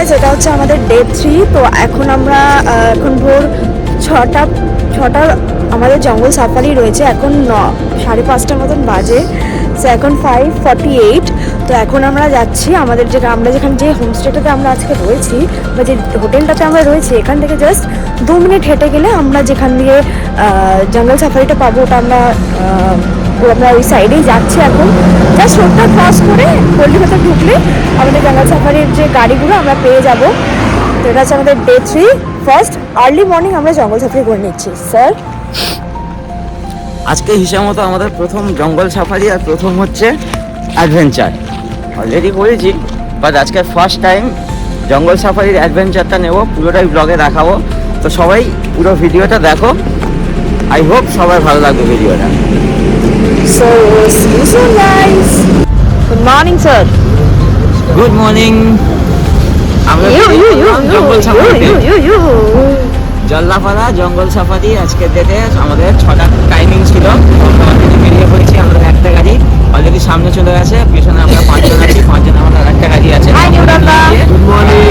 Guys, এটা হচ্ছে আমাদের ডে 3। তো এখন আমরা এখন ভোর ছটার আমাদের জঙ্গল সাফারি রয়েছে। এখন 5:30 মতন বাজে। সো এখন 5:48। তো এখন আমরা যাচ্ছি আমরা যেখানে যে হোমস্টেটাতে আমরা আজকে রয়েছি বা যে হোটেলটাতে আমরা রয়েছি, এখান থেকে জাস্ট 2 মিনিট হেঁটে গেলে আমরা যেখান দিয়ে জঙ্গল সাফারিটা পাবো, ওটা আমরা ওই সাইডেই যাচ্ছি। এখন জাস্ট রোডটা ক্রস করে গল্লির ভেতর ঢুকলে আমাদের জঙ্গল সাফারির যে গাড়িগুলো আমরা পেয়ে যাব। তো এটা হচ্ছে আমাদের ডে 3। ফার্স্ট আর্লি মর্নিং আমরা জঙ্গল সাফারি করে নিচ্ছি। স্যার, আজকে হিসাব মতো আমাদের প্রথম জঙ্গল সাফারি আর প্রথম হচ্ছে অ্যাডভেঞ্চার। অলরেডি করেছি, বাট আজকে ফার্স্ট টাইম জঙ্গল সাফারির অ্যাডভেঞ্চারটা নেব, পুরোটাই ব্লগে দেখাবো। তো সবাই পুরো ভিডিওটা দেখো, আই হোপ সবার ভালো লাগবে ভিডিওটা। So, see you soon, guys. Good morning, sir. Good morning. আমরা জঙ্গল সাফারিতে জল্লাপাড়া জঙ্গল সাফারি আজকের ডেটে আমাদের 6টা টাইমিং ছিল। বেরিয়ে পড়েছি আমরা একটা গাড়ি, অলরেডি সামনে চলে গেছে, পিছনে আমরা 5 জন আছি, 5 জন আমাদের একটা গাড়ি আছে। Good morning.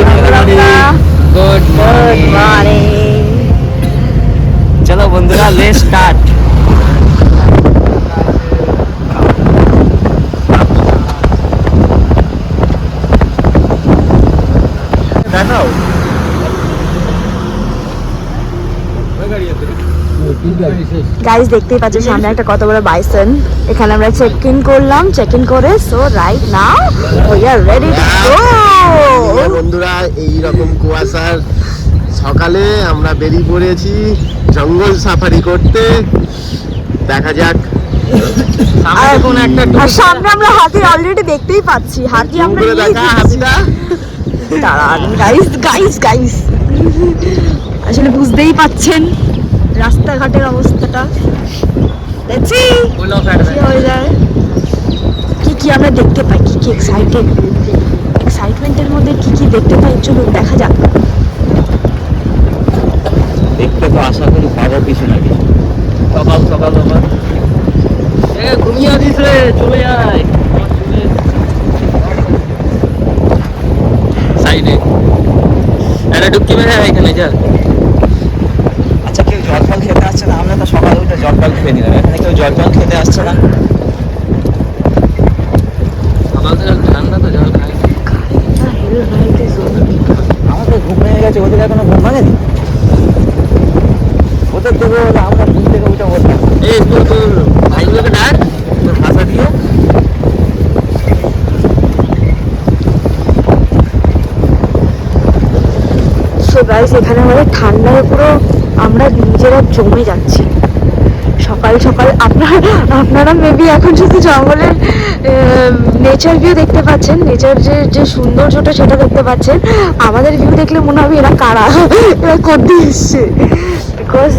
Good morning. চলো বন্ধুরা, লেটস স্টার্ট। দেখাও গাইস, দেখতেই পাচ্ছেন সামনে একটা কত বড় বাইসন। এখানে আমরা চেক ইন করলাম, চেক ইন করে so right now we are ready to go. বন্ধুরা, এই রকম কুয়াশার সকালে আমরা বেরিয়ে পড়েছি জঙ্গল সাফারি করতে। দেখা যাক কোন একটা আর সামনে আমরা হাতি অলরেডি দেখতেই পাচ্ছি। হাতি আমরা দেখা হাতিটা। দাঁড়ান গাইস, গাইস গাইস আসলে বুঝতেই পাচ্ছেন রাস্তাঘাটের অবস্থাটা। দেখছি কি হয়ে যায়, কি আমরা দেখতে পাই, কি এক্সাইটমেন্টের মধ্যে কি দেখতে পাই, চলুন দেখা যাক। দেখতে তো আশা করি পাবো কিছু না কিছু। সকাল সকাল আবার ঘুমিয়ে দিস রে, চলে যায় সাইডে একটা ডুবকি মেরে এখানে যা। আচ্ছা, কেউ জল ফল খেতে আসছে না? আমরা তো সকালে উঠে জল ফল খেয়ে নিলাম, এখানে কেউ জল ফল খেতে আসছে না। সকাল তো ঠান্ডা, তো জল খাই। আমাদের ঘুম ভেঙে গেছে, ওদের এখনো ঘুম ভাঙেনি। ওদের থেকে আমরা ঘুম থেকে উঠে বললাম, এই তোর ভাইগুলোকে ডাক, তোর ভাষা দিয়ে। সো গাইস, এখানে আমাদের ঠান্ডায় পুরো আমরা নিজেরা জমে যাচ্ছি। সকাল সকাল আপনারা মেবি এখন শুধু জঙ্গলের নেচার ভিউ দেখতে পাচ্ছেন, নেচার যে সৌন্দর্যটা সেটা দেখতে পাচ্ছেন। আমাদের ভিউ দেখলে মনে হবে এরা কারা, এরা করতে এসছে। বিকজ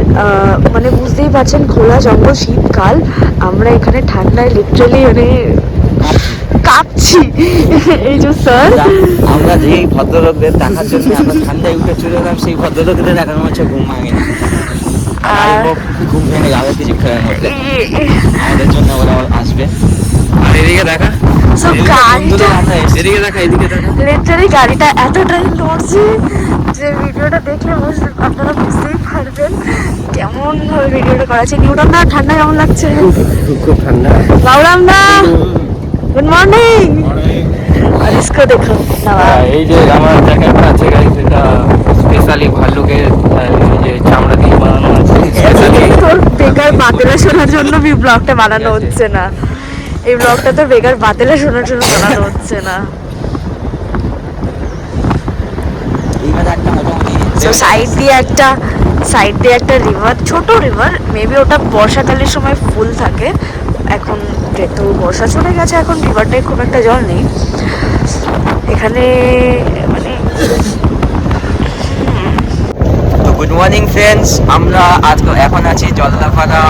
মানে বুঝতেই পারছেন, খোলা জঙ্গল, শীতকাল, আমরা এখানে ঠান্ডায় লিটারালি মানে কাঁপছি। এই যে স্যার, আমরা যেই ভদ্রলোকদের দেখার জন্য আমরা ঠান্ডায় উঠে চলে এলাম, সেই ভদ্রলোকদের দেখানো হচ্ছে ঘুম ভাঙেনি। ঘুম ভেঙে যাবে কিছুক্ষণের মধ্যে, আমাদের জন্য ওরা আসবে। আর এদিকে দেখা, এদিকে দেখা, এদিকে দেখা। লিটারালি গাড়িটা এত টাইম লড়ছে যে ভিডিওটা দেখলে আপনারা বুঝতেই পারবেন কেমন ভাবে ভিডিওটা করা আছে। নিউটন দা, ঠান্ডা কেমন লাগছে? খুব ঠান্ডা। বাবুরাম দা, গুড মর্নিং। আর ইসকো দেখো না, এই যে আমার জ্যাকেটটা আছে গাইস, এটা স্পেশালি ভাল্লুকের যে চামড়া দিয়ে বানানো আছে। তোর বেকার বাতেলা শোনার জন্য ব্লগটা বানানো হচ্ছে না। এই ব্লগটা তো বেকার বাতেলা শোনার জন্য বানানো হচ্ছে না। সাইড দিয়ে একটা রিভার, ছোট রিভার, মেবি ওটা বর্ষাকালের সময় ফুল থাকে। এখন যেহেতু বর্ষা চলে গেছে, এখন রিভারটায় খুব একটা জল নেই এখানে মানে। তো গুড মর্নিং ফ্রেন্ডস, আমরা এখন আছি জল্লাপাড়া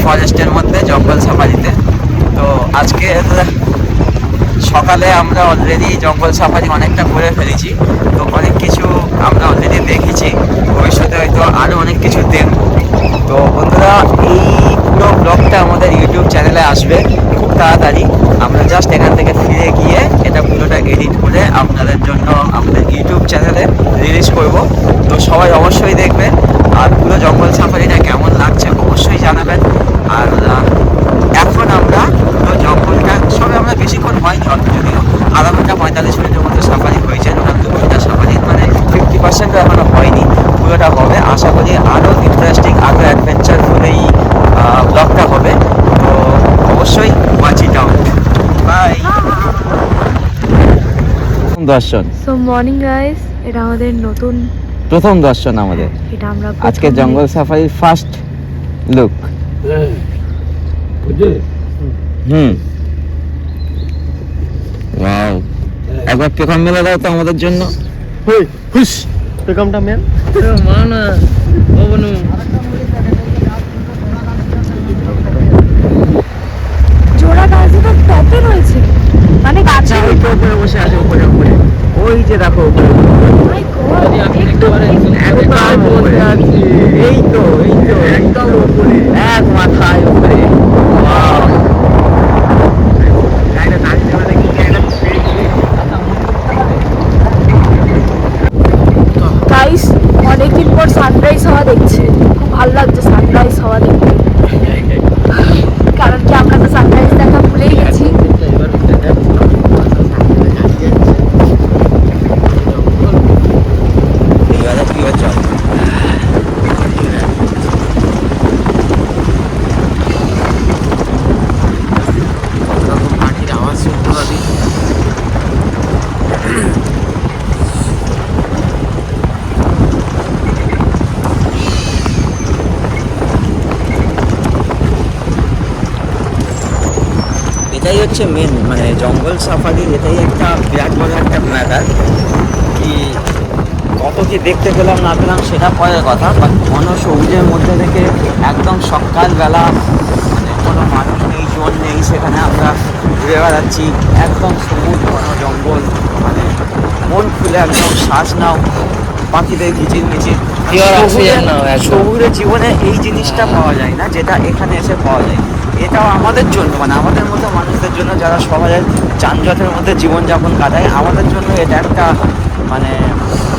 ফরেস্টের মধ্যে জঙ্গল সাফারিতে। তো আজকে সকালে আমরা অলরেডি জঙ্গল সাফারি অনেকটা করে ফেলেছি, তো অনেক কিছু আমরা অলরেডি দেখেছি, ভবিষ্যতে হয়তো আরও অনেক কিছু দেখব। তো বন্ধুরা, এই পুরো ব্লগটা আমাদের ইউটিউব চ্যানেলে আসবে খুব তাড়াতাড়ি। আমরা জাস্ট এখান থেকে ফিরে গিয়ে এটা পুরোটা এডিট করে আপনাদের জন্য আমাদের ইউটিউব চ্যানেলে রিলিজ করব। তো সবাই অবশ্যই দেখবেন, আর পুরো জঙ্গল সাফারিটা কেমন লাগছে অবশ্যই জানাবেন। আর এখন আমরা পুরো জঙ্গলটা সবে আমরা বেশিক্ষণ হয়নি, অল্প যদিও আধা ঘন্টা 45 মিনিটের মধ্যে সাফারি হয়েছে, টোটাল 2 ঘন্টা সাফারি, মানে 50% এখনো হয়নি, পুরোটা হবে। আশা করি আরও ইন্টারেস্টিং, আরও অ্যাডভেঞ্চারফুল এই ব্লগটা হবে। তো অবশ্যই ওয়াচ ইট আউট। বাই। দর্শন, সো মর্নিং গাইস, এটা আমাদের নতুন, প্রথম দর্শন আমাদের এটা আমরা আজকে জঙ্গল সাফারির ফার্স্ট লুক। ওয়াও, একবার পেখম মেলে দাও তো আমাদের জন্য। হুস পেখমটা মেল জোড়া গাছ তো টপে রয়েছে, মানে গাছে উপরে বসে আছে, উপরে উপরে ওই যে দেখো উপরে। একদম উপরে আছে, এই তো একদম উপরে, এক মাথায় উপরে। Wow! গাইস অনেকদিন পর সানরাইজ হওয়া দেখছি, খুব ভালো লাগছে সানরাইজ হওয়া দেখতে, কারণ কি আমরা তো সানরাইজ দেখা ভুলেই গেছি। এটাই হচ্ছে মেন, মানে জঙ্গল সাফারির এটাই একটা বিরাট বড় একটা ম্যাটার। কি কত কি দেখতে পেলাম না পেলাম সেটা পরের কথা, বাট ঘন সবুজের মধ্যে থেকে একদম সকালবেলা, মানে কোনো মানুষ নেই, জল নেই, সেখানে আমরা ঘুরে বেড়াচ্ছি, একদম সবুজ ঘন জঙ্গল, মানে মন খুলে একদম শ্বাস নাও, পাখিদের কিচিরমিচির। শহুরে জীবনে এই জিনিসটা পাওয়া যায় না, যেটা এখানে এসে পাওয়া যায়। এটাও আমাদের জন্য, মানে আমাদের মতো মানুষদের জন্য যারা শহরের যানজটের মধ্যে জীবনযাপন কাটায়, আমাদের জন্য এটা একটা মানে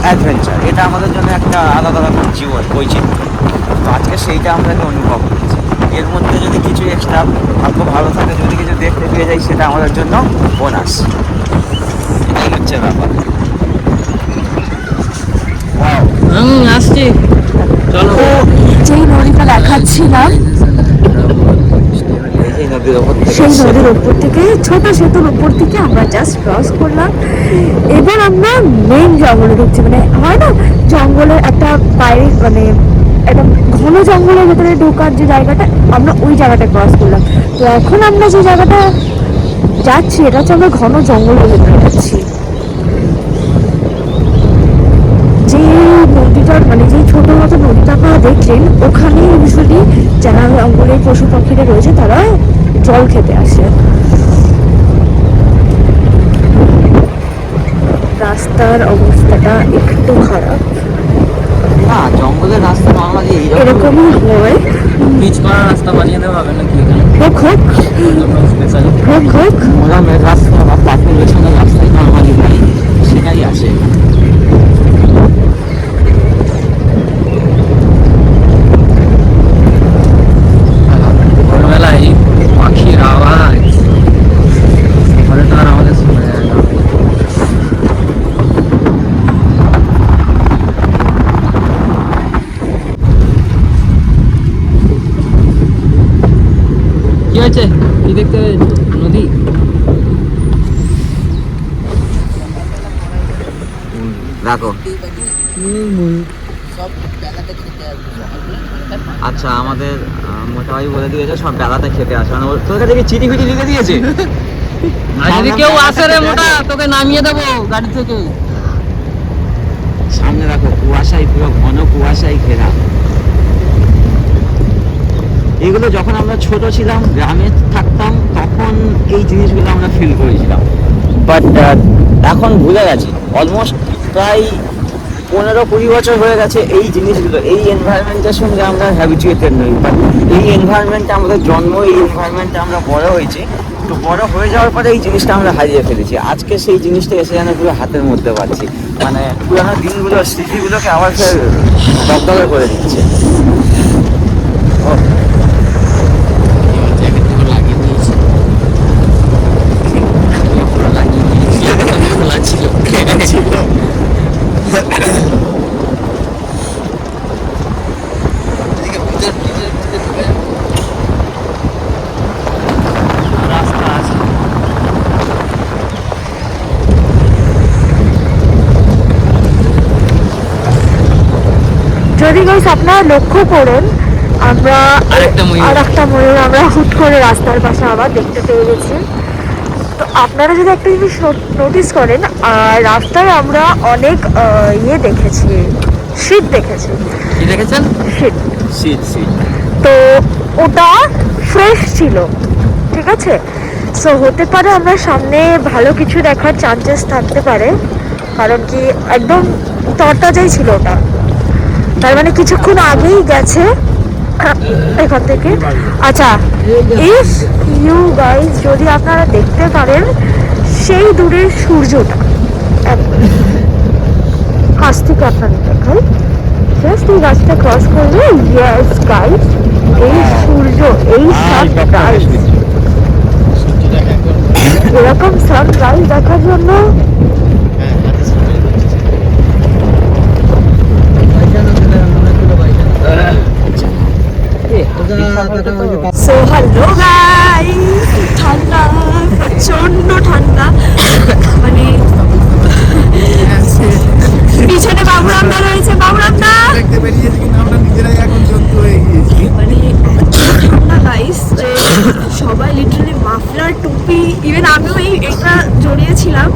অ্যাডভেঞ্চার, এটা আমাদের জন্য একটা আলাদা রকম জীবন বৈচিত্র্য। তো আজকে সেইটা আমরা অনুভব করছি। এর মধ্যে যদি কিছু এক্সট্রা ভাগ্য ভালো থাকে, যদি কিছু দেখতে পেয়ে যাই, সেটা আমাদের জন্য বোনাস। এটাই হচ্ছে ব্যাপার। আসছি, চলো। যেই নদীটা দেখাচ্ছিলাম, এই নদীর ওপর থেকে, সেই নদীর ওপর থেকে, ছোট সেতুর ওপর থেকে আমরা জাস্ট ক্রস করলাম। এবার আমরা মেইন জঙ্গলে ঢুকছি, মানে হয় না জঙ্গলের একটা বাইরে, মানে একটা ঘন জঙ্গলের ভেতরে ঢোকার যে জায়গাটা, আমরা ওই জায়গাটা ক্রস করলাম। তো এখন আমরা যে জায়গাটা যাচ্ছি, এটা হচ্ছে আমরা ঘন জঙ্গলের ভেতরে যাচ্ছি। যে নদীটার, মানে যে ছোট মতো নদীটা আপনারা দেখলেন, ওখানে ইউজুয়ালি যারা জঙ্গলের পশু পাখিরা রয়েছে তারা জল খেতে আসে। রাস্তার অবস্থাটা একটু খারাপ, না জঙ্গলের রাস্তা নর্মালি এরকমই হয়। পিচ করা রাস্তা বানিয়ে দেওয়া হবে নাকি এখানে? হোক হোক হোক হোক, মোরামের রাস্তা বা পাথর বেছানোর রাস্তায় নর্মালি হয়, সেটাই আছে। ভোরবেলায় পাখির আওয়াজ ঘরে তো আর আমাদের শোনা যায় না। কি হয়েছে? কি দেখতে নদী? রাখো। আচ্ছা, আমাদের মোটামুটি বলে দিয়েছে সব বেলাতে খেতে আসে, মানে তোর কাছে কি চিঠি ফিটি লিখে দিয়েছে? আর যদি কেউ আসে রে মোটা, তোকে নামিয়ে দেবো গাড়ি থেকে। সামনে রাখো, কুয়াশায়, পুরো ঘন কুয়াশায় ঘেরা। এগুলো যখন আমরা ছোট ছিলাম, গ্রামে থাকতাম, তখন এই জিনিসগুলো আমরা ফিল করেছিলাম, বাট এখন ভুলে গেছি। অলমোস্ট প্রায় 15-20 বছর হয়ে গেছে এই জিনিসগুলো, এই এনভায়রনমেন্টের সঙ্গে আমরা হ্যাবিচুয়েটেড নই, বাট এই এনভায়রনমেন্টে আমাদের জন্ম, এই এনভায়রনমেন্টে আমরা বড় হয়েছি। তো বড় হয়ে যাওয়ার পরে এই জিনিসটা আমরা হারিয়ে ফেলেছি। আজকে সেই জিনিসটা এসে যেন পুরো হাতের মধ্যে পাচ্ছি, মানে পুরানো দিনগুলো স্মৃতিগুলোকে আবার ফের দগদগে করে দিচ্ছে। যদি গাইস আপনারা লক্ষ্য করেন, আমরা আরেকটা ময়ূর। আরেকটা ময়ূর আমরা হুট করে রাস্তার পাশে আবার দেখতে পেয়ে গেছি। তো আপনারা যদি একটা জিনিস নোটিস করেন, রাস্তায় আমরা অনেক ইয়ে দেখেছি, শীত দেখেছি, কি দেখেছেন? শীত। শীত শীত তো ওটা ফ্রেশ ছিল, ঠিক আছে। সো হতে পারে আমরা সামনে ভালো কিছু দেখার চান্সেস থাকতে পারে, কারণ কি একদম তরতাজাই ছিল ওটা। তার মানে কিছুক্ষণ আগেই গেছে এখান থেকে। আচ্ছা, ইফ ইউ গাইজ যদি আপনারা দেখতে পারেন সেই দূরের সূর্যটা, কাছ থেকে আপনাদের দেখাই, জাস্ট এই গাছটা ক্রস করলে, ইয়েস গাইজ, এই সূর্য, এই সানরাইজ, এরকম সানরাইজ দেখার জন্য সো হ্যালো গাইস, ঠান্ডা, প্রচন্ড ঠান্ডা, মানে পিছনে বাবুরামদা রয়েছে, বাবুরামদা মানে ঠান্ডা গাইস, সবাই লিটারালি মাফলার, টুপি, ইভেন আমিও এটা জড়িয়েছিলাম,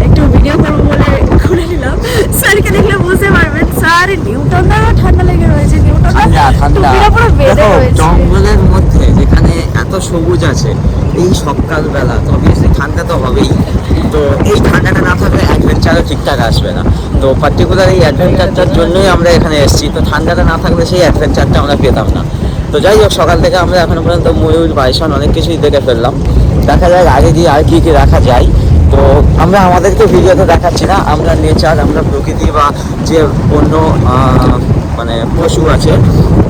একটু ভিডিও করবো বলে করে নিলাম। স্যারকে দেখলে বুঝতে পারবেন, স্যার নিউটনদা ঠান্ডা লেগে রয়েছে, ঠান্ডা ঠান্ডা। টুপিটা পুরো বেঁধে দেখো রয়েছে। জঙ্গলের মধ্যে যেখানে এত সবুজ আছে, এই সকালবেলা তো অবভিয়াসলি ঠান্ডা তো হবেই। তো এই ঠান্ডাটা না থাকলে অ্যাডভেঞ্চারও ঠিকঠাক আসবে না। তো পার্টিকুলার এই অ্যাডভেঞ্চারটার জন্যই আমরা এখানে এসেছি। তো ঠান্ডাটা না থাকলে সেই অ্যাডভেঞ্চারটা আমরা পেতাম না। তো যাই হোক, সকাল থেকে আমরা এখনো পর্যন্ত ময়ূর, বাইসন অনেক কিছুই দেখে ফেললাম। দেখা যায় আগে দিয়ে আর কী কী রাখা যায়। তো আমরা আমাদেরকে ভিডিওতে দেখাচ্ছি না, আমরা নেচার, আমরা প্রকৃতি বা যে অন্য মানে পশু আছে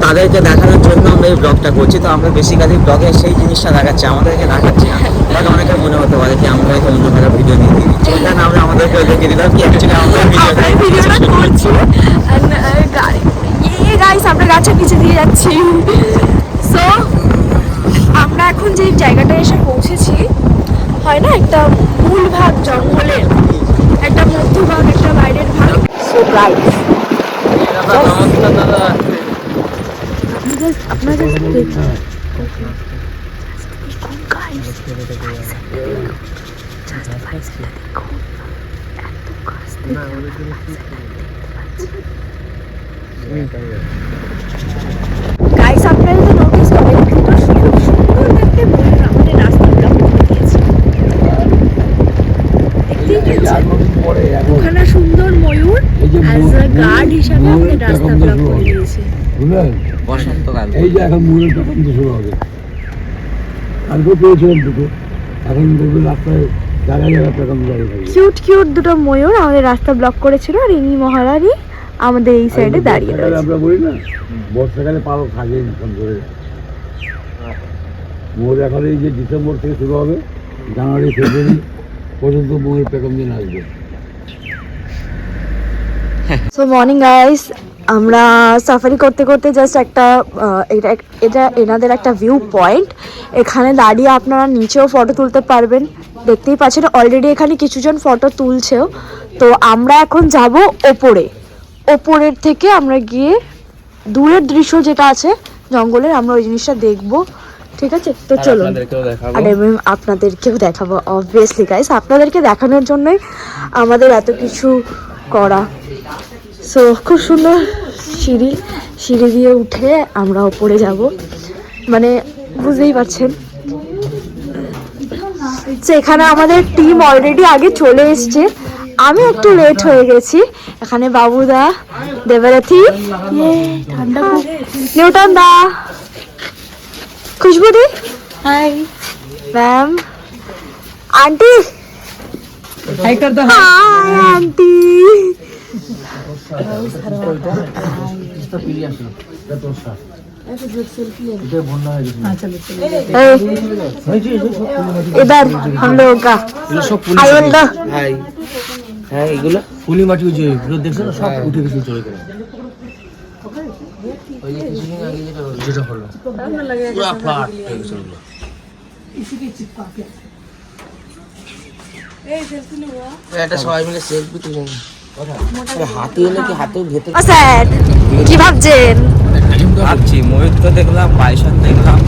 তাদেরকে দেখানোর জন্য আমরা এই ব্লগটা করছি। তো আমরা বেসিক্যালি ব্লগে সেই জিনিসটা দেখাচ্ছি, আমাদেরকে দেখাচ্ছি না। বাট অনেকে মনে হতে পারে যে আমরা হয়তো অন্য ভালো ভিডিও নিয়ে দিয়ে দিচ্ছি, ওই জন্য আমরা আমাদেরকে দেখিয়ে দিলাম কি অ্যাকচুয়ালি আমরা ভিডিওটা করছি। গাইস, আমরা গাছের নিচে দিয়ে যাচ্ছি। সো আমরা এখন যে জায়গাটায় এসে পৌঁছেছি, হয় না একটা মূল ভাগ জঙ্গলের, একটা মধ্যভাগ, একটা বাইরের ভাগ। সো গাইস, নমস্কার দাদা। আপনারা জাস্ট দেখুন, গাইস আপনারা তো নোটিস করেন দুটো খুব সুন্দর দেখতে ময়ূর আমাদের রাস্তা ব্লক করে দিয়েছে। দেখতেই পেয়েছেন ওখানে সুন্দর ময়ূর অ্যাজ আ গার্ড হিসাবে আমাদের রাস্তা ব্লক করে দিয়েছে। বুঝলেন? বসন্তকাল। এই যে এখন মূলের তদন্ত শুরু হবে, কালকে পেয়েছিলাম দুটো, এখন দেখবেন রাস্তায় জায়গায় জায়গায় পেখম দাঁড়িয়ে থাকবে। কিউট কিউট দুটো ময়ূর আমাদের রাস্তা ব্লক করেছিল, আর ইনি মহারানী আমাদের এই সাইডে দাঁড়িয়ে বর্ষাকালে রয়েছে। আমরা বলি না, বর্ষাকালে পালক থাকে না সব ধরে। ময়ূর এখন এই যে ডিসেম্বর থেকে শুরু হবে, জানুয়ারি ফেব্রুয়ারি পর্যন্ত ময়ূর পেখম দিন আসবে। সো মর্নিং গাইস, আমরা সাফারি করতে করতে জাস্ট একটা এটা এনাদের একটা ভিউ পয়েন্ট, এখানে দাঁড়িয়ে আপনারা নিচেও ফটো তুলতে পারবেন। দেখতেই পাচ্ছেন অলরেডি এখানে কিছুজন ফটো তুলছেও। তো আমরা এখন যাব ওপরের থেকে আমরা গিয়ে দূরের দৃশ্য যেটা আছে জঙ্গলের, আমরা ওই জিনিসটা দেখবো, ঠিক আছে। তো চলুন, আর আপনাদেরকেও দেখাবো অবভিয়াসলি গাইস, আপনাদেরকে দেখানোর জন্যই আমাদের এত কিছু করা। সো খুব সুন্দর সিঁড়ি দিয়ে উঠে আমরা ওপরে যাব, মানে বুঝতেই পারছেন। তো এখানে আমাদের টিম অলরেডি আগে চলে এসছে, আমি একটু লেট হয়ে গেছি। এখানে বাবুদা, দেবরাথি, ঠান্ডা, নিউটন দা, খুশবুদি, হাই ম্যাম, आंटी हाय कर दो हाय आंटी इधर हम लोगों का आयन दो হ্যাঁ এগুলো পুলি মাটি যে এগুলো দেখছো না সব উঠে গেছে চলে গেল যেটা হলো পুরো ফ্ল্যাট হয়ে গেছে ওগুলো। এটা সবাই মিলে সেলফি তুলে হাতি হলে কি হাতের ভেতর স্যার কি ভাবছেন ভাবছি ময়ূর তো দেখলাম বাইসন দেখলাম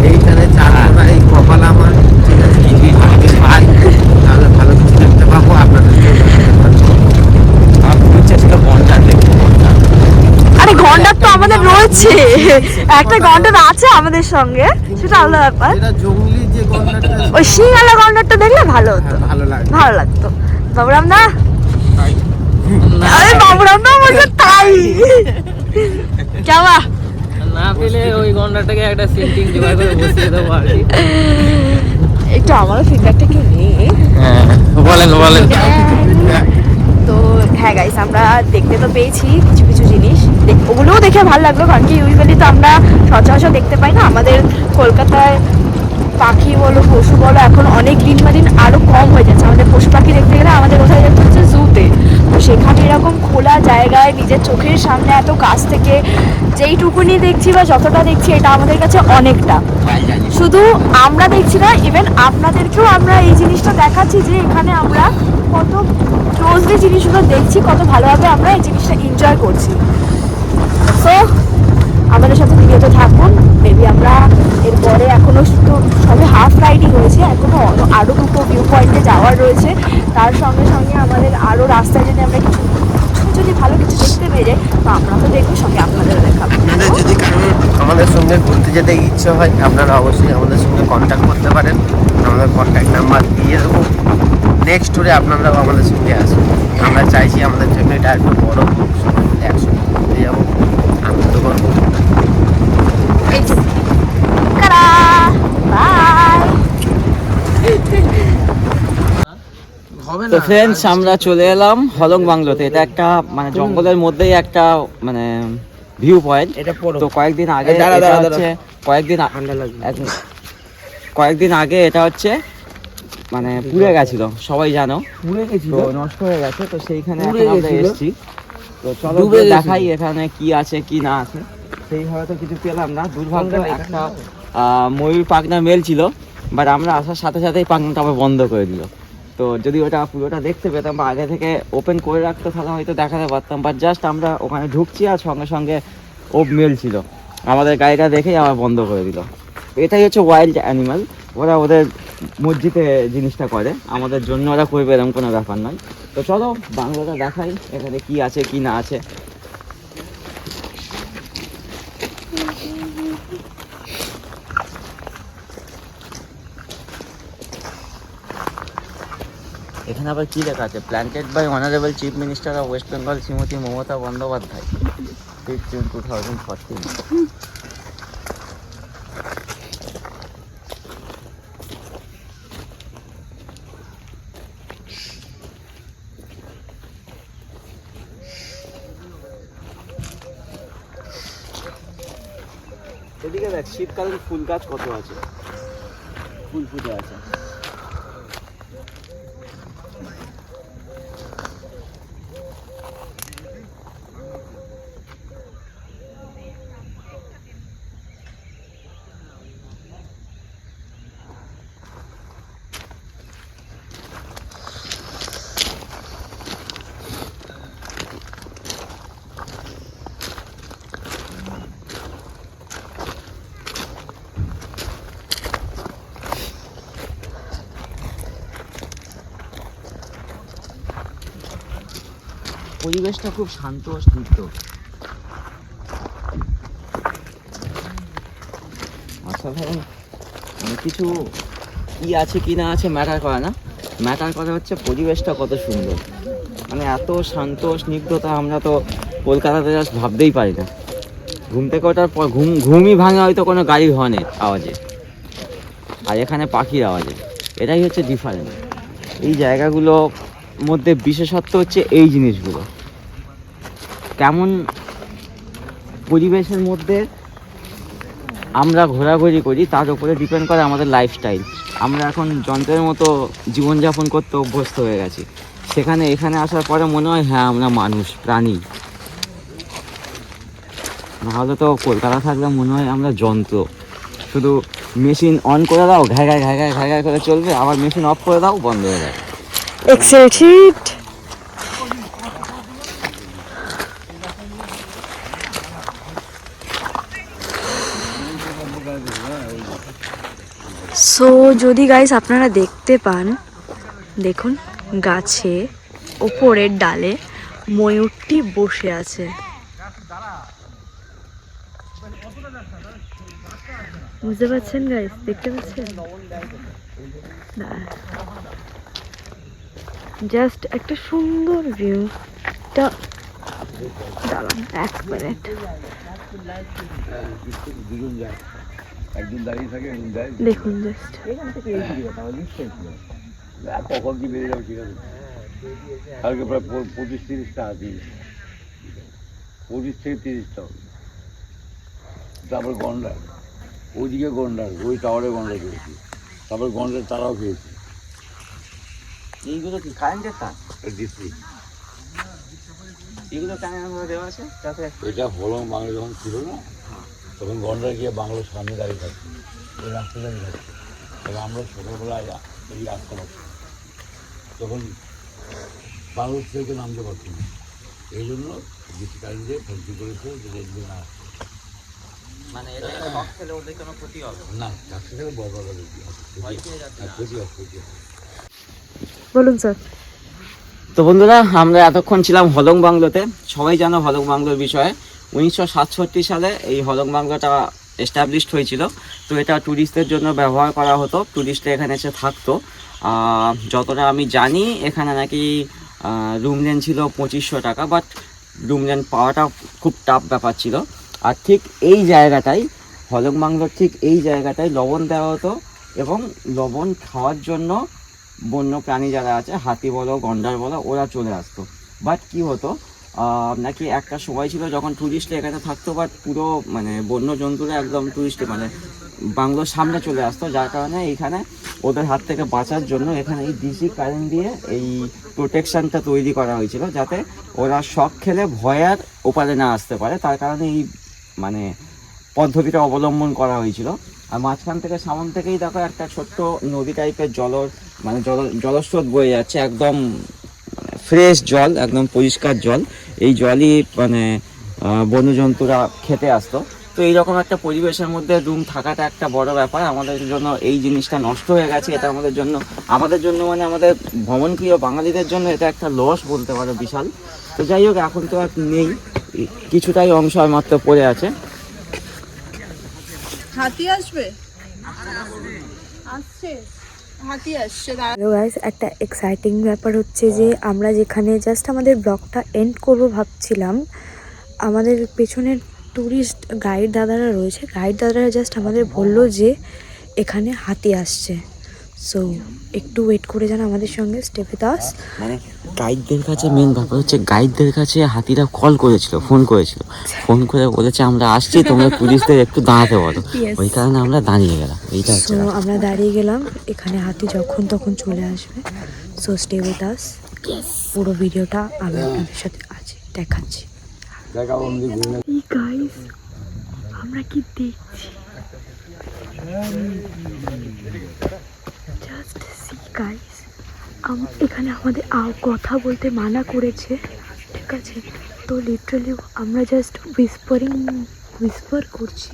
এইখানে চারটা এই কপাল আমার ঠিক আছে কিছুই যদি পাই তাহলে ভালো কিছু দেখতে পাবো আপনাদের আমার খুব ইচ্ছা ছিল গন্ডার দেখতে আরে গন্ডার তো আমাদের রয়েছে একটা গন্ডার আছে আমাদের সঙ্গে সেটা আলাদা ব্যাপার জঙ্গলি যে গন্ডারটা ওই শিঙালা গন্ডারটা দেখলে ভালো হতো ভালো লাগে ভালো লাগতো বাবুরাম না আরে বাবুরাম না বলছে তাই কেমন না পেলে ওই গন্ডারটাকে একটা সিটিং জোগাড় করে বসিয়ে দেবো আর কি একটু আমারও ফিডব্যাকটা কি নেই বলেন বলেন তো হ্যাঁ গাইস আমরা দেখতে তো পেয়েছি কিছু কিছু জিনিস ওগুলোও দেখে ভালো লাগলো কারণ কি ইউজুয়ালি তো আমরা সচরাচর দেখতে পাই না আমাদের কলকাতায় পাখি বলো পশু বলো এখন অনেক দিন বা দিন আরও কম হয়ে যাচ্ছে আমাদের পশু পাখি দেখতে গেলে আমাদের কোথায় যেতে হচ্ছে জুতে তো সেখানে এরকম খোলা জায়গায় নিজের চোখের সামনে এত কাছ থেকে যেইটুকুনি দেখছি বা যতটা দেখছি এটা আমাদের কাছে অনেকটা শুধু আমরা দেখছি না ইভেন আপনাদেরকেও আমরা এই জিনিসটা দেখাচ্ছি যে এখানে আমরা কত ক্লোজলি জিনিসগুলো দেখছি কত ভালোভাবে আমরা এই জিনিসটা এনজয় করছি সো আমাদের সাথে ভিডিওতে থাকুন মেবি আমরা এরপরে এখনও তো সবে হাফ রাইডই হয়েছে এখনও আরও দুটো ভিউ পয়েন্টে যাওয়ার রয়েছে তার সঙ্গে সঙ্গে আমাদের আরও রাস্তায় যদি আমরা কিছু যদি ভালো কিছু দেখতে পেয়ে যাই তো আমরা তো দেখবো সঙ্গে আপনাদেরও দেখাবো আপনাদের যদি কারোর আমাদের সঙ্গে ঘুরতে যেতে ইচ্ছে হয় আপনারা অবশ্যই আমাদের সঙ্গে কন্ট্যাক্ট করতে পারেন আমাদের কন্ট্যাক্ট নাম্বার দিয়ে দেবো নেক্সট ট্যুরে আপনারাও আমাদের সঙ্গে আসুন আমরা চাইছি আমাদের জন্য এটা একটু বড় সবাই মিলে একসঙ্গে ঘুরতে যাবো আনন্দ করবো তো ফ্রেন্ডস আমরা চলে এলাম হলং বাংলোতে এটা একটা মানে জঙ্গলের মধ্যেই একটা মানে ভিউ পয়েন্ট তো কয়েকদিন আগে এটা হচ্ছে কয়েকদিন আগে এটা হচ্ছে মানে পুড়ে গেছিল সবাই জানো তো নষ্ট হয়ে গেছে তো সেইখানে এখন আমরা এসেছি তো চলো দেখাই এখানে কি আছে কি না আছে সেইভাবে তো কিছু পেলাম না দুর্ভাগ্য একটা ময়ূর পাখনা মেল ছিল বাট আমরা আসার সাথে সাথেই পাখনাটা আবার বন্ধ করে দিল তো যদি ওটা পুরোটা দেখতে পেতাম বা আগে থেকে ওপেন করে রাখতো তাহলে হয়তো দেখাতে পারতাম বাট জাস্ট আমরা ওখানে ঢুকছি আর সঙ্গে সঙ্গে ও মেল ছিল আমাদের গাড়িটা দেখেই আবার বন্ধ করে দিল এটাই হচ্ছে ওয়াইল্ড অ্যানিমাল ওরা ওদের মসজিদে জিনিসটা করে আমাদের জন্য ওরা করবে এরকম কোনো ব্যাপার নয় তো চলো বাংলাটা দেখাই এখানে কি আছে কি না আছে এখানে আবার কি লেখা আছে planted by honourable chief minister of West Bengal Shrimati Mamata Bandyopadhyay 5 June 2014 এদিকে দেখ শীতকালীন ফুল গাছ কত আছে ফুল ফুটে আছে পরিবেশটা খুব শান্ত ও স্নিগ্ধ অসাধারণ মানে কিছু কি আছে কি না আছে ম্যাটার করে না ম্যাটার করে হচ্ছে পরিবেশটা কত সুন্দর মানে এত শান্ত স্নিগ্ধতা আমরা তো কলকাতাতে জাস্ট ভাবতেই পারি না ঘুম থেকে ওঠার পর ঘুমই ভাঙে হয়তো কোনো গাড়ির হর্নের আওয়াজে, আর এখানে পাখির আওয়াজে। এটাই হচ্ছে ডিফারেন্স। এই জায়গাগুলোর মধ্যে বিশেষত্ব হচ্ছে এই জিনিসগুলো। কেমন পরিবেশের মধ্যে আমরা ঘোরাঘুরি করি তার উপরে ডিপেন্ড করে আমাদের লাইফস্টাইল। আমরা এখন যন্ত্রের মতো জীবনযাপন করতে অভ্যস্ত হয়ে গেছি, সেখানে এখানে আসার পরে মনে হয় হ্যাঁ আমরা মানুষ, প্রাণী। নাহলে তো কলকাতা থাকলে মনে হয় আমরা যন্ত্র। শুধু মেশিন অন করে দাও, ঘায় ঘায় ঘায় ঘায় ঘায় ঘায় করে চলবে, আবার মেশিন অফ করে দাও, বন্ধ হয়ে যায়। এক্সাইটেড। সো যদি গাইস আপনারা দেখতে পান, দেখুন গাছে ওপরের ডালে ময়ূরটি বসে আছে। বুঝতে পারছেন গাইস? দেখতে পাচ্ছেন? জাস্ট একটা সুন্দর ভিউ। দাঁড়ান এক মিনিট। একজন দাঁড়িয়ে থাকে, একজন দেয়। দেখুন জাস্ট কখন কি বেরিয়ে যাবে ঠিক আছে। কালকে প্রায় 25-30টা আছে, 25 থেকে 30টা হবে। তারপর গন্ডার, ওইদিকে গন্ডার, ওই টাওয়ারে গন্ডার খেয়েছি। তারপর গন্ডার তারাও খেয়েছি। এইগুলো কি কারেন্টের তার? ডিস্ট্রিক্ট এগুলো কারেন্ট দেওয়া আছে যাতে এটা হলং বাংলা যখন ছিল না, তখন গন্ডার গিয়ে বাংলার সামনে দাঁড়িয়ে থাকতো, ওই রাস্তা দাঁড়িয়ে থাকতো। তবে আমরা ছোটোবেলায় এই রাস্তা পাচ্ছি, তখন বাংলাদেশ থেকে নামতে পারতো না। এই জন্য ডিস্ট্রিক্ট কারেন্টে ফেন্সি করেছে যে এগুলো না আসে। মানে এটা শখ খেলে ওদের কোনো ক্ষতি হবে না, কাছে থেকে বড় বড় ক্ষতি হবে। বলুন স্যার। তো বন্ধুরা, আমরা এতক্ষণ ছিলাম হলং বাংলোতে। সবাই জানো হলং বাংলোর বিষয়ে। 1967 সালে এই হলং বাংলোটা এস্টাবলিশড হয়েছিল। তো এটা ট্যুরিস্টদের জন্য ব্যবহার করা হতো, ট্যুরিস্টরা এখানে এসে থাকতো। যতটা আমি জানি এখানে নাকি রুম রেন্ট ছিল 2500 টাকা, বাট রুম রেন্ট পাওয়াটা খুব টাফ ব্যাপার ছিল। আর ঠিক এই জায়গাটাই, হলং বাংলোর ঠিক এই জায়গাটায় লবণ দেওয়া হতো, এবং লবণ খাওয়ার জন্য বন্য প্রাণী যারা আছে, হাতি বলো গন্ডার বলো, ওরা চলে আসতো। বাট কি হতো নাকি একটা সময় ছিল যখন ট্যুরিস্টরা এখানে থাকতো, বাট পুরো মানে বন্য জন্তুরা একদম ট্যুরিস্টে মানে বাংলোর সামনে চলে আসতো, যার কারণে এইখানে ওদের হাত থেকে বাঁচার জন্য এখানে এই ডিসি কারেন্ট দিয়ে এই প্রোটেকশানটা তৈরি করা হয়েছিল, যাতে ওরা শক খেলে ভয় আর ওপারে না আসতে পারে। তার কারণে এই মানে পদ্ধতিটা অবলম্বন করা হয়েছিল। আর মাঝখান থেকে সামন থেকেই দেখো একটা ছোট্ট নদী টাইপের জলস্রোত বয়ে যাচ্ছে, একদম ফ্রেশ জল, একদম পরিষ্কার জল। এই জলই মানে বন্যজন্তুরা খেতে আসতো। তো এইরকম একটা পরিবেশের মধ্যে রুম থাকাটা একটা বড় ব্যাপার। আমাদের জন্য এই জিনিসটা নষ্ট হয়ে গেছে, এটা আমাদের জন্য মানে আমাদের ভ্রমণপ্রিয় বাঙালিদের জন্য এটা একটা লস বলতে পারো, বিশাল। তো যাই হোক, এখন তো আর নেই, কিছুটাই অংশ মাত্র পড়ে আছে। হাতি আসবে, আসছে হাতি আসছে। হ্যালো গাইস, একটা এক্সাইটিং ব্যাপার হচ্ছে যে আমরা যেখানে জাস্ট আমাদের ব্লগটা এন্ড করব ভাবছিলাম, আমাদের পেছনের ট্যুরিস্ট গাইড দাদারা রয়েছে, গাইড দাদারা জাস্ট আমাদের বললো যে এখানে হাতি আসছে। সো একটু ওয়েট করে যান আমাদের সঙ্গে, স্টে উইথ আস। মানে গাইডদের কাছে মেন ব্যাপার হচ্ছে, গাইডদের কাছে হাতিরা ফোন ফোন করে বলেছে আমরা আসছি, তোমরা টুরিস্টদের একটু দাঁড়াতে বলো। Yes. ওই কারণে আমরা দাঁড়িয়ে গেলাম, এইটা হচ্ছে সো ব্যাপার। আমরা দাঁড়িয়ে গেলাম, এখানে হাতি যখন তখন চলে আসবে। সো স্টে উইথ আস, পুরো ভিডিওটা আমি আপনাদের সাথে আছি দেখাচ্ছি। এই গাইস, আমরা কি দেখছি, জাস্ট সি গাইস। এখানে আমাদের কথা বলতে মানা করেছে, ঠিক আছে? তো লিটারালি আমরা জাস্ট হুইসপার করছি।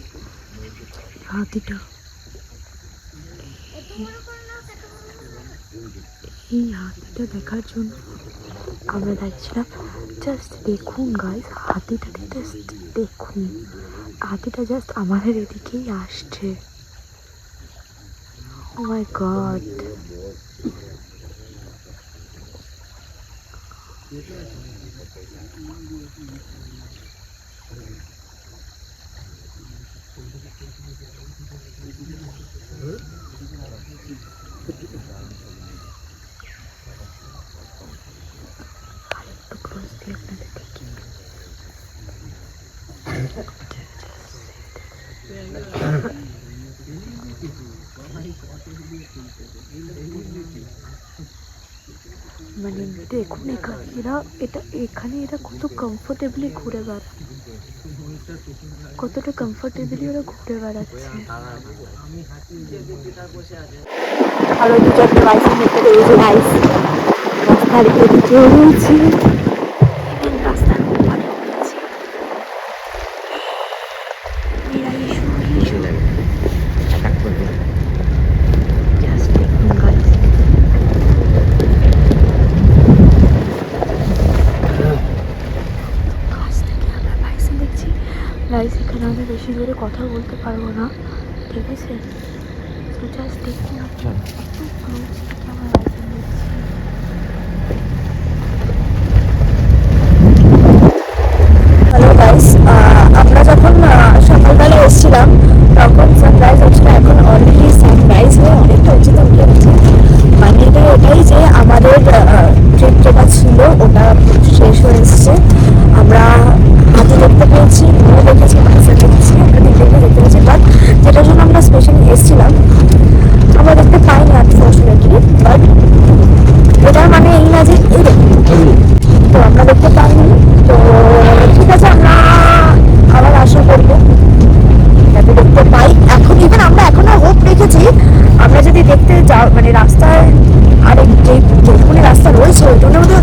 হাতিটা, এই হাতিটা দেখার জন্য আমরা দাঁড়িয়েছিলাম। জাস্ট দেখুন গাইস, হাতিটাকে জাস্ট দেখুন, হাতিটা জাস্ট আমাদের এদিকেই আসছে। ও মাই গড, মানে দেখুন এখানে এরা কত কমফোর্টেবলি ঘুরে বেড়ায়, কতটা কমফোর্টেবলি ওরা ঘুরে বেড়াচ্ছে। ভালো দু চারটে বাইসের মধ্যে রয়েছে রাইস, রাস্তার এদিকেও রয়েছে, রাস্তার ওপারে রয়েছে। এরা জাস্ট দেখুন গাইস, কাছ থেকে আমরা বাইসে দেখছি। গাইস এখানে আমি বেশি জোরে কথা বলতে পারবো না, ঠিক আছে? তো জাস্ট দেখুন একটু ক্লোজ থেকে আমরা বাইসে দেখছি। হ্যালো গাইস, আমরা যখন সকালবেলা এসেছিলাম তখন সানরাইজ হচ্ছিল, এখন অলরেডি সানরাইজ হয়ে অনেকটা উঁচুতে উঠে গেছে। মানে এটা এটাই যে আমাদের ট্রিপ যেটা ছিল ওটা শেষ হয়ে এসছে। আমরা হাতি দেখতে পেয়েছি, মেয়ে দেখেছি, মাইসা দেখেছি, আমরা তিনটে দেখতে পেয়েছি। বাট যেটার জন্য আমরা স্পেশালি এসেছিলাম আমরা দেখতে পাইনি আনফর্চুনেটলি। বাট এটার মানে এই না যে তো আমরা দেখতে পাইনি। তো ঠিক আছে, আমরা আবার আশা করবো যাতে দেখতে পাই। এখন ইভেন আমরা এখনো হোপ রেখেছি আমরা যদি দেখতে যাও, মানে রাস্তার আরেক যেটুকুনি রাস্তা রয়েছে ওইটুকুর মধ্যেও